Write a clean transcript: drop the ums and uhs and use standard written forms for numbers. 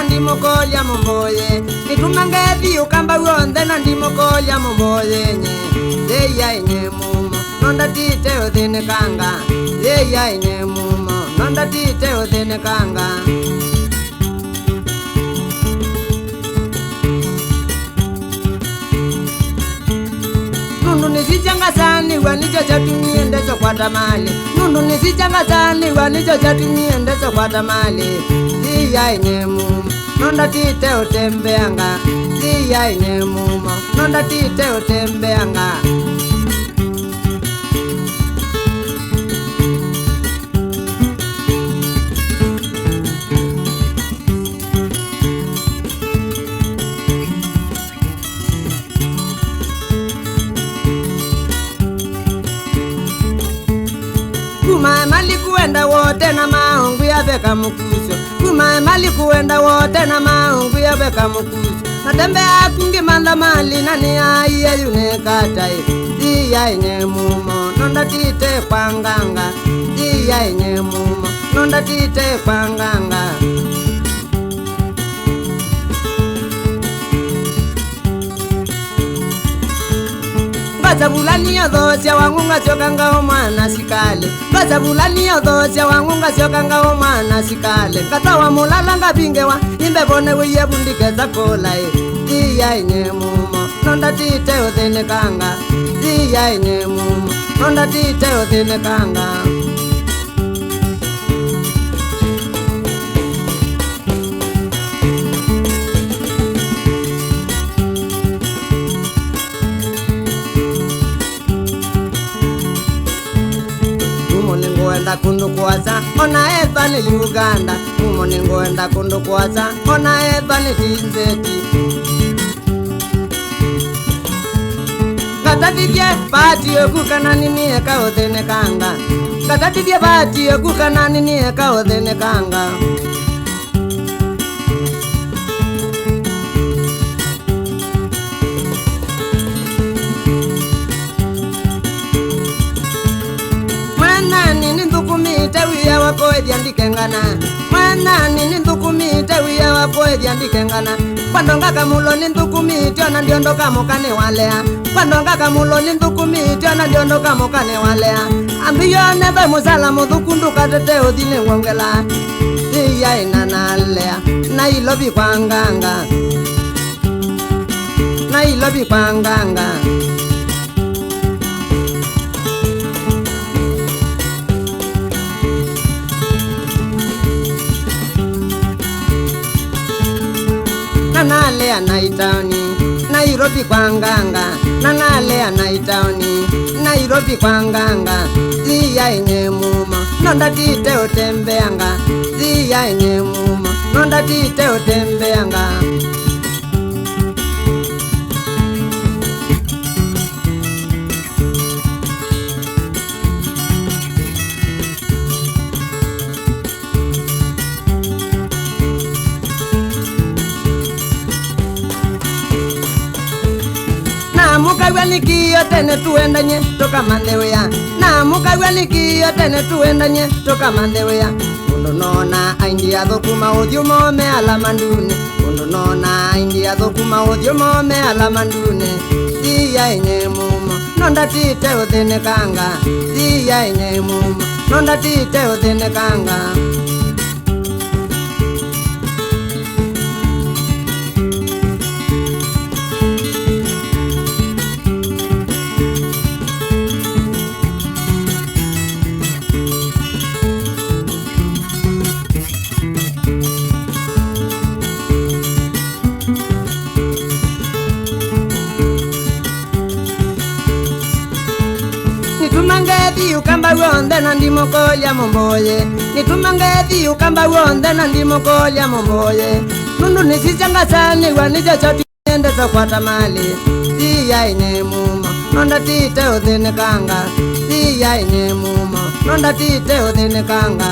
ndimokolya momboye nitumangethi ukamba wonde na ndimokolya momboye nye yeya inye mumo nonda tite uthine kanga yeya inye mumo nonda tite uthine kanga nundu nisichangasaniwa nicho chatumie ndecho kwata mali nundu nisichangasaniwa nicho chatumie ndecho kwata mali ziya inye mumo nonda tite utembeanga ziya inye mumo nonda tite utembeanga Kuma mali kuenda wote na maungu ya beka mukuso Kuma mali kuenda wote na maungu ya beka mukuso Natembea kungi manda mali nani aiye yune katai Ziya inye mumo nonda tite kwanganga Ziya inye mumo nonda tite kwanganga Bazabulani yodhosya wangunga syokanga omwana sikale Bazabulani yodhosya wangunga syokanga omwana sikale Katawa mulala ngabingewa imbebone wiye bundikeza kolae Ziya inye mumo nonda tite uthine kanga Ziya inye mumo nonda tite uthine kanga Ngoenda kundu kwasa ona eva ni Uganda mumo ni ngoenda kundu kwasa ona eva ni Tinzeti Katadidye pati yokukana nini eka uthine kanga Katadidye pati yokukana nini eka uthine kanga Nithukumite wiya wakoethi andikengana Mwana nithukumite wiya wakoethi andikengana Kwandonga kamulo nithukumite ona ndiondoka mokane walea Kwandonga kamulo nithukumite ona ndiondoka mokane walea Ambiyo nebe musala muthukundu katete uthine ngongela Iya inanalea na ilobi kwanganga Na ilobi kwanganga Nanalea naitaoni Nairobi kwanganga Nanalea naitaoni Nairobi kwanganga Ziya inye mumo nonda tite utembeanga Ziya inye mumo nonda tite utembeanga Mukagwa nikiyo tene tuendanye toka mandewea Na mukagwa nikiyo tene tuendanye toka mandewea Undu nona aindia thokuma uthio me alamandune Undu nona aindia thokuma uthio me alamandune Ziya inye mumo nonda tite uthine kanga Ziya inye mumo nonda tite uthine kanga Nitumangethi ukamba wonde na ndimokolya momboye Nitumangethi ukamba wonde na ndimokolya momboye Nundu nisichangasaniwa nicho chotiendeza kwata mali Ziya inye mumo nonda tite uthine kanga Ziya inye mumo nonda tite uthine kanga